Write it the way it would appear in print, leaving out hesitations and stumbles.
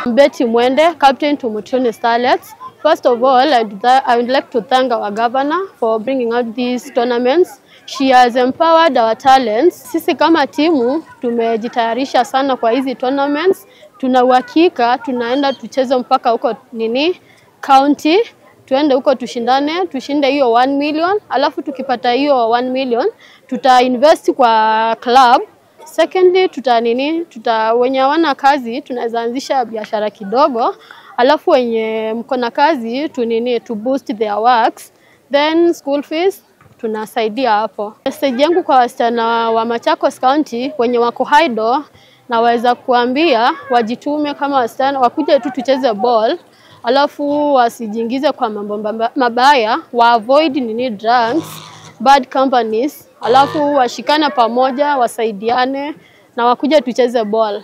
Betty Mwende, captain to Mutuni Starlets. First of all, I would like to thank our governor for bringing out these tournaments. She has empowered our talents. Sisi kama timu tumejitayarisha sana kwa hizi tournaments. Tuna uhakika tunaenda tucheze mpaka huko county. Tuende huko tushinde hiyo 1 million. Alafu tukipata hiyo 1 million, invest kwa club. Secondly, wenye hawana kazi tunaweza anzisha biashara kidogo. Alafu wenye mko na kazi to boost their works. Then school fees tunasaidia hapo. Message yangu kwa wasichana wa Machakos County wenye wako idle, naweza kuambia wajitume kama wasichana, wakuje tu tucheze ball. Alafu wasijiingize kwa mambo mabaya, wa avoid drugs, bad companies. Alafu washikane pamoja, wasaidiane na wakuje tucheze ball.